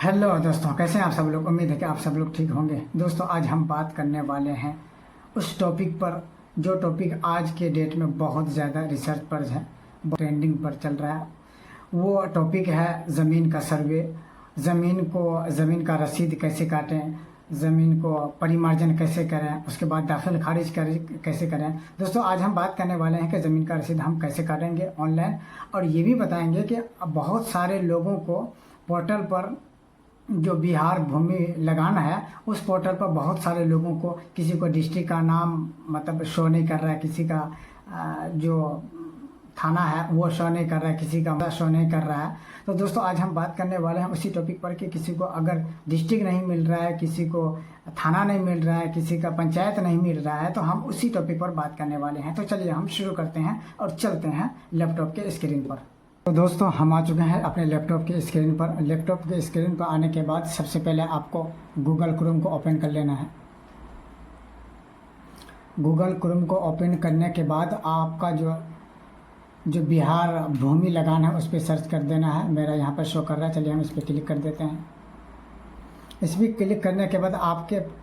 Hello दोस्तों, कैसे हैं आप सब लोग। उम्मीद है कि आप सब लोग ठीक होंगे। दोस्तों, आज हम बात करने वाले हैं उस टॉपिक पर जो टॉपिक आज के डेट में बहुत ज़्यादा रिसर्च पर है, ट्रेंडिंग पर चल रहा है। वो टॉपिक है ज़मीन का सर्वे। ज़मीन का रसीद कैसे काटें, ज़मीन को परिमार्जन कैसे करें, उसके बाद दाखिल खारिज कैसे करें। दोस्तों, आज हम बात करने वाले हैं कि ज़मीन का रसीद हम कैसे काटेंगे ऑनलाइन, और ये भी बताएंगे कि बहुत सारे लोगों को पोर्टल पर जो बिहार भूमि लगान है, उस पोर्टल पर बहुत सारे लोगों को, किसी को डिस्ट्रिक्ट का नाम मतलब शो नहीं कर रहा है, किसी का जो थाना है वो शो नहीं कर रहा है, किसी का शो नहीं कर रहा है। तो दोस्तों, आज हम बात करने वाले हैं उसी टॉपिक पर कि किसी को अगर डिस्ट्रिक्ट नहीं मिल रहा है, किसी को थाना नहीं मिल रहा है, किसी का पंचायत नहीं मिल रहा है, तो हम उसी टॉपिक पर बात करने वाले हैं। तो चलिए हम शुरू करते हैं और चलते हैं लैपटॉप के स्क्रीन पर। तो दोस्तों, हम आ चुके हैं अपने लैपटॉप के स्क्रीन पर। लैपटॉप के स्क्रीन पर आने के बाद सबसे पहले आपको गूगल क्रोम को ओपन कर लेना है। गूगल क्रोम को ओपन करने के बाद आपका जो बिहार भूमि लगान है उस पर सर्च कर देना है। मेरा यहाँ पर शो कर रहा है, चलिए हम इस पर क्लिक कर देते हैं। इस पर क्लिक करने के बाद आपके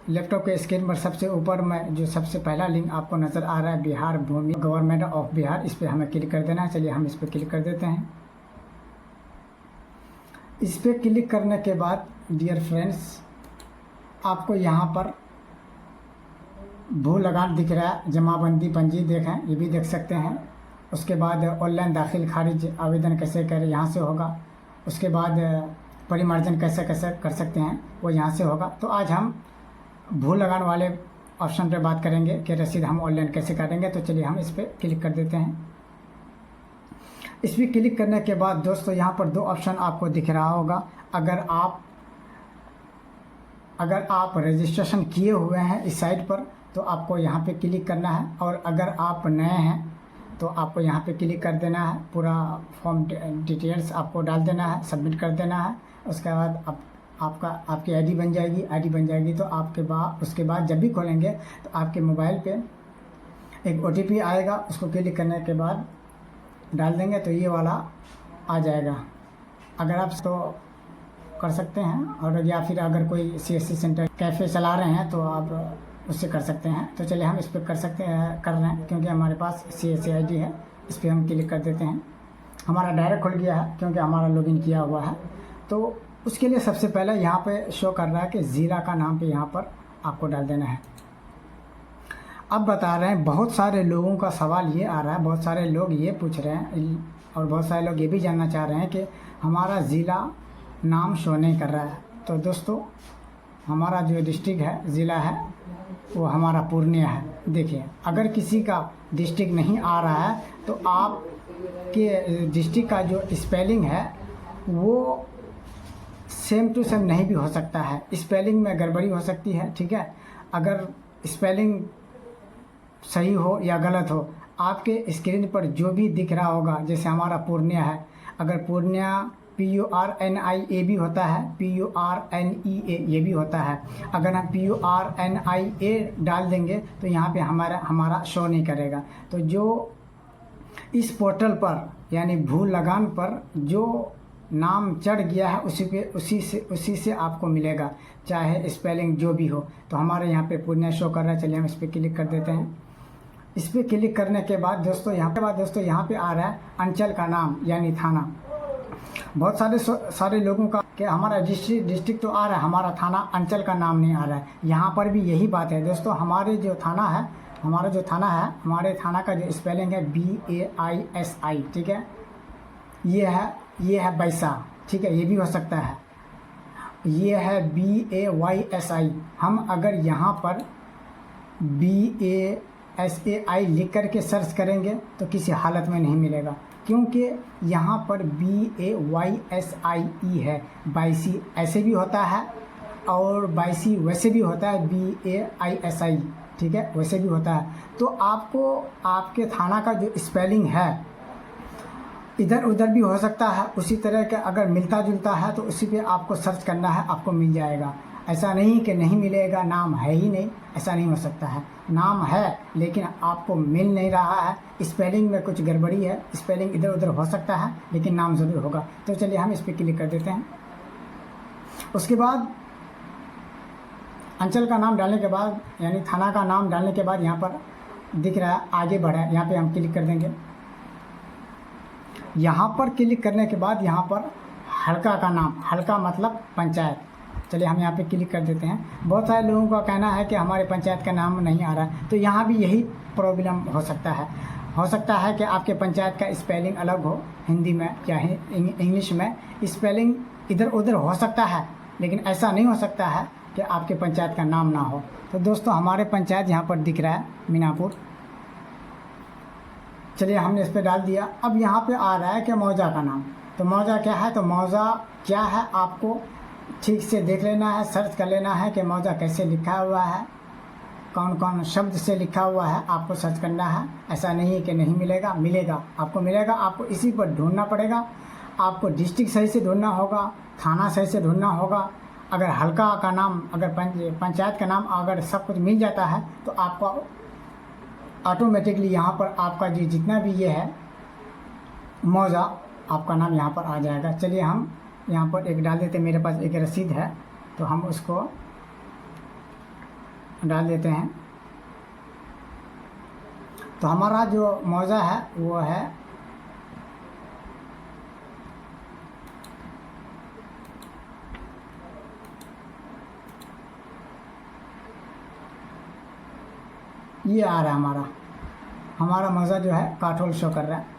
लैपटॉप के स्क्रीन पर सबसे ऊपर में जो सबसे पहला लिंक आपको नज़र आ रहा है, बिहार भूमि, गवर्नमेंट ऑफ बिहार, इस पर हमें क्लिक कर देना है। चलिए हम इस पर क्लिक कर देते हैं। इस पर क्लिक करने के बाद डियर फ्रेंड्स, आपको यहाँ पर भू लगान दिख रहा है, जमाबंदी पंजी देखें, ये भी देख सकते हैं। उसके बाद ऑनलाइन दाखिल खारिज आवेदन कैसे करें, यहाँ से होगा। उसके बाद परिमार्जन कैसे कैसे कर सकते हैं, वो यहाँ से होगा। तो आज हम भू लगान वाले ऑप्शन पर बात करेंगे कि रसीद हम ऑनलाइन कैसे काटेंगे। तो चलिए हम इस पर क्लिक कर देते हैं। इस पर क्लिक करने के बाद दोस्तों, यहाँ पर दो ऑप्शन आपको दिख रहा होगा। अगर आप रजिस्ट्रेशन किए हुए हैं इस साइट पर तो आपको यहाँ पे क्लिक करना है, और अगर आप नए हैं तो आपको यहाँ पे क्लिक कर देना है। पूरा फॉर्म डिटेल्स आपको डाल देना है, सबमिट कर देना है। उसके बाद आपकी आईडी बन जाएगी। तो उसके बाद जब भी खोलेंगे तो आपके मोबाइल पे एक ओटीपी आएगा, उसको क्लिक करने के बाद डाल देंगे तो ये वाला आ जाएगा। अगर आप तो कर सकते हैं, और या फिर अगर कोई सीएससी सेंटर कैफ़े चला रहे हैं तो आप उससे कर सकते हैं। तो चलिए हम इस पर कर रहे हैं, क्योंकि हमारे पास सीएससी आईडी है। इस पर हम क्लिक कर देते हैं। हमारा डायरेक्ट खुल गया है क्योंकि हमारा लॉगिन किया हुआ है। तो उसके लिए सबसे पहले यहाँ पे शो कर रहा है कि ज़िला का नाम पे यहाँ पर आपको डाल देना है। अब बता रहे हैं, बहुत सारे लोगों का सवाल ये आ रहा है, बहुत सारे लोग ये पूछ रहे हैं, और बहुत सारे लोग ये भी जानना चाह रहे हैं कि हमारा ज़िला नाम शो नहीं कर रहा है। तो दोस्तों, हमारा जो डिस्ट्रिक्ट है, ज़िला है, वो हमारा पूर्णिया है। देखिए, अगर किसी का डिस्ट्रिक्ट नहीं आ रहा है तो आपके डिस्ट्रिक्ट का जो स्पेलिंग है वो सेम टू सेम नहीं भी हो सकता है, स्पेलिंग में गड़बड़ी हो सकती है। ठीक है, अगर स्पेलिंग सही हो या गलत हो, आपके स्क्रीन पर जो भी दिख रहा होगा, जैसे हमारा पूर्णिया है, अगर पूर्णिया PURNIA भी होता है, PURNEA ये भी होता है। अगर हम PURNIA डाल देंगे तो यहाँ पे हमारा शो नहीं करेगा। तो जो इस पोर्टल पर यानी भू लगान पर जो नाम चढ़ गया है उसी से आपको मिलेगा, चाहे स्पेलिंग जो भी हो। तो हमारे यहाँ पे पूर्णिया शो कर रहा है। चलिए हम इस पर क्लिक कर देते हैं। इस पर क्लिक करने के बाद दोस्तों यहाँ पे आ रहा है अंचल का नाम यानी थाना। बहुत सारे लोगों का कि हमारा डिस्ट्रिक्ट तो आ रहा है, हमारा थाना अंचल का नाम नहीं आ रहा है। यहाँ पर भी यही बात है दोस्तों। हमारा जो थाना है, हमारे थाना का जो स्पेलिंग है BAISI। ठीक है, ये है बैसा। ठीक है, ये भी हो सकता है। ये है BAYSI। हम अगर यहाँ पर BASAI लिख करके सर्च करेंगे तो किसी हालत में नहीं मिलेगा, क्योंकि यहाँ पर BAYSIE है। बाईसी ऐसे भी होता है और बाईसी वैसे भी होता है, BAISI। ठीक है, वैसे भी होता है। तो आपको आपके थाना का जो स्पेलिंग है इधर उधर भी हो सकता है, उसी तरह का अगर मिलता जुलता है तो उसी पे आपको सर्च करना है, आपको मिल जाएगा। ऐसा नहीं कि नहीं मिलेगा, नाम है ही नहीं, ऐसा नहीं हो सकता है। नाम है लेकिन आपको मिल नहीं रहा है, स्पेलिंग में कुछ गड़बड़ी है, स्पेलिंग इधर उधर हो सकता है लेकिन नाम ज़रूर होगा। तो चलिए हम इस पर क्लिक कर देते हैं। उसके बाद अंचल का नाम डालने के बाद यानी थाना का नाम डालने के बाद यहाँ पर दिख रहा है आगे बढ़े, यहाँ पे हम क्लिक कर देंगे। यहाँ पर क्लिक करने के बाद यहाँ पर हल्का का नाम, हल्का मतलब पंचायत, चलिए हम यहाँ पे क्लिक कर देते हैं। बहुत सारे लोगों का कहना है कि हमारे पंचायत का नाम नहीं आ रहा है, तो यहाँ भी यही प्रॉब्लम हो सकता है कि आपके पंचायत का स्पेलिंग अलग हो, हिंदी में या इंग्लिश में स्पेलिंग इधर उधर हो सकता है, लेकिन ऐसा नहीं हो सकता है कि आपके पंचायत का नाम ना हो। तो दोस्तों हमारे पंचायत यहाँ पर दिख रहा है मीनापुर, चलिए हमने इस पर डाल दिया। अब यहाँ पे आ रहा है कि मौजा का नाम, तो मौजा क्या है, तो मौजा क्या है आपको ठीक से देख लेना है, सर्च कर लेना है कि मौजा कैसे लिखा हुआ है, कौन कौन शब्द से लिखा हुआ है, आपको सर्च करना है। ऐसा नहीं है कि नहीं मिलेगा, मिलेगा, आपको मिलेगा, आपको इसी पर ढूंढना पड़ेगा। आपको डिस्ट्रिक्ट सही से ढूंढना होगा, थाना सही से ढूंढना होगा। अगर हल्का का नाम, अगर पंचायत का नाम अगर सब कुछ मिल जाता है तो आपका ऑटोमेटिकली यहाँ पर आपका जो जितना भी ये है मौजा, आपका नाम यहाँ पर आ जाएगा। चलिए हम यहाँ पर एक डाल देते हैं, मेरे पास एक रसीद है तो हम उसको डाल देते हैं। तो हमारा जो मौजा है वो है ये आ रहा है, हमारा मौजा जो है काठोल शो कर रहा है।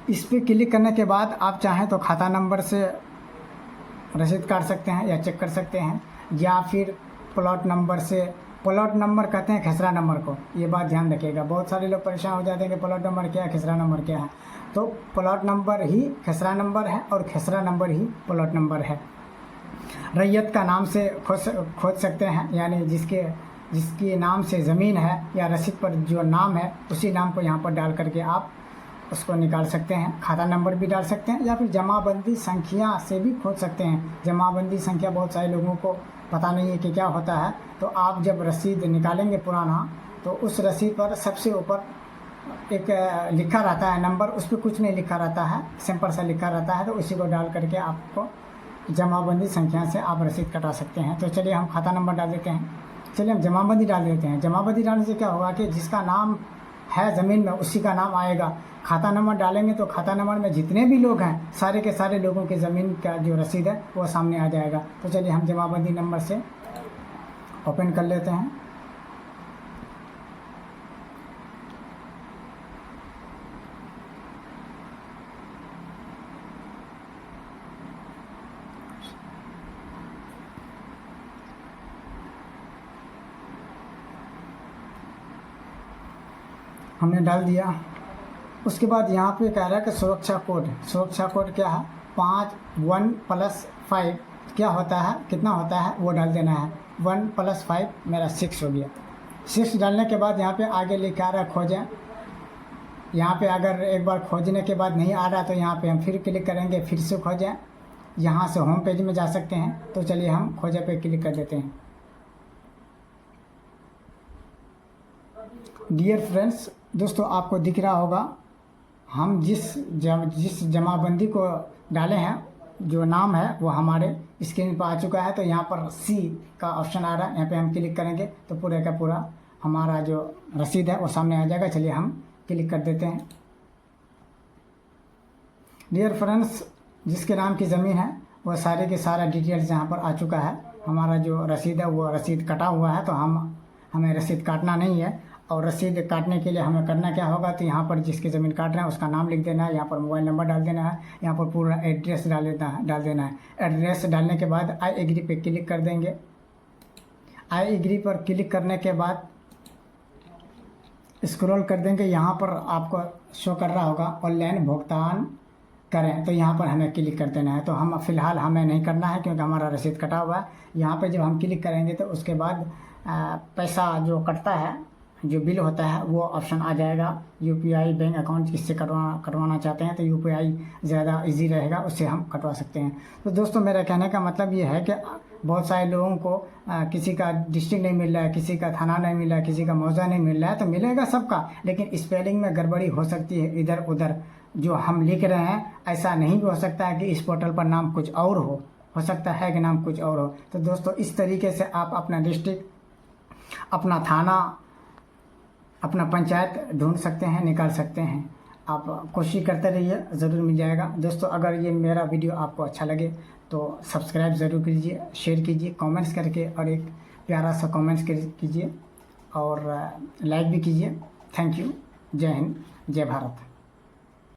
इस पर क्लिक करने के बाद आप चाहें तो खाता नंबर से रसीद काट सकते हैं या चेक कर सकते हैं, या फिर प्लॉट नंबर से, प्लॉट नंबर कहते हैं खसरा नंबर को, ये बात ध्यान रखिएगा। बहुत सारे लोग परेशान हो जाते हैं कि प्लॉट नंबर क्या है, खसरा नंबर क्या है। तो प्लॉट नंबर ही खसरा नंबर है और खसरा नंबर ही प्लॉट नंबर है। रैयत का नाम से खोज सकते हैं, यानी जिसके नाम से ज़मीन है या रसीद पर जो नाम है उसी नाम को यहाँ पर डाल करके आप उसको निकाल सकते हैं। खाता नंबर भी डाल सकते हैं या फिर जमाबंदी संख्या से भी खोज सकते हैं। जमाबंदी संख्या बहुत सारे लोगों को पता नहीं है कि क्या होता है। तो आप जब रसीद निकालेंगे पुराना, तो उस रसीद पर सबसे ऊपर एक लिखा रहता है नंबर, उस पर कुछ नहीं लिखा रहता है, सिंपल सा लिखा रहता है। तो उसी को डाल करके आपको जमाबंदी संख्या से आप रसीद कटा सकते हैं। तो चलिए हम खाता नंबर डाल देते हैं। चलिए हम जमाबंदी डाल देते हैं। जमाबंदी डालने से क्या होगा कि जिसका नाम है ज़मीन में उसी का नाम आएगा। खाता नंबर डालेंगे तो खाता नंबर में जितने भी लोग हैं सारे के सारे लोगों की ज़मीन का जो रसीद है वो सामने आ जाएगा। तो चलिए हम जमाबंदी नंबर से ओपन कर लेते हैं। हमने डाल दिया। उसके बाद यहाँ पे कह रहा है कि सुरक्षा कोड क्या है, 5 क्या होता है, कितना होता है वो डाल देना है। 1 + 5 मेरा 6 हो गया। 6 डालने के बाद यहाँ पे आगे लिखा रहा है खोजें। यहाँ पे अगर एक बार खोजने के बाद नहीं आ रहा तो यहाँ पे हम फिर क्लिक करेंगे, फिर से खोजें। यहाँ से होम पेज में जा सकते हैं। तो चलिए हम खोजे पे क्लिक कर देते हैं। डियर फ्रेंड्स, दोस्तों आपको दिख रहा होगा हम जिस जमाबंदी को डाले हैं जो नाम है वो हमारे स्क्रीन पर आ चुका है। तो यहाँ पर सी का ऑप्शन आ रहा है, यहाँ पे हम क्लिक करेंगे तो पूरे का पूरा हमारा जो रसीद है वो सामने आ जाएगा। चलिए हम क्लिक कर देते हैं। डियर फ्रेंड्स, जिसके नाम की ज़मीन है वो सारे के सारा डिटेल्स यहाँ पर आ चुका है। हमारा जो रसीद है वो रसीद कटा हुआ है, तो हमें रसीद काटना नहीं है। और रसीद काटने के लिए हमें करना क्या होगा, तो यहाँ पर जिसकी ज़मीन काट रहे हैं उसका नाम लिख देना है, यहाँ पर मोबाइल नंबर डाल देना है, यहाँ पर पूरा एड्रेस डाल देना है। एड्रेस डालने के बाद आई एग्री पे क्लिक कर देंगे। आई एग्री पर क्लिक करने के बाद स्क्रॉल कर देंगे। यहाँ पर आपको शो कर रहा होगा ऑनलाइन भुगतान करें, तो यहाँ पर हमें क्लिक कर देना है। तो हम फ़िलहाल हमें नहीं करना है क्योंकि हमारा रसीद कटा हुआ है। यहाँ पर जब हम क्लिक करेंगे तो उसके बाद पैसा जो कटता है, जो बिल होता है वो ऑप्शन आ जाएगा। यूपीआई बैंक अकाउंट किससे कटवाना चाहते हैं तो यूपीआई ज़्यादा इजी रहेगा, उससे हम कटवा सकते हैं। तो दोस्तों मेरा कहने का मतलब ये है कि बहुत सारे लोगों को किसी का डिस्ट्रिक्ट नहीं मिल रहा है, किसी का थाना नहीं मिल रहा है, किसी का मौजा नहीं मिल रहा है। तो मिलेगा सबका, लेकिन स्पेलिंग में गड़बड़ी हो सकती है इधर उधर। जो हम लिख रहे हैं ऐसा नहीं भी हो सकता है कि इस पोर्टल पर नाम कुछ और हो हो सकता है कि नाम कुछ और हो। तो दोस्तों इस तरीके से आप अपना डिस्ट्रिक्ट, अपना थाना, अपना पंचायत ढूंढ सकते हैं, निकाल सकते हैं। आप कोशिश करते रहिए, ज़रूर मिल जाएगा। दोस्तों अगर ये मेरा वीडियो आपको अच्छा लगे तो सब्सक्राइब ज़रूर कीजिए, शेयर कीजिए, कमेंट्स करके, और एक प्यारा सा कमेंट्स कीजिए और लाइक भी कीजिए। Thank you. जय हिंद, जय भारत।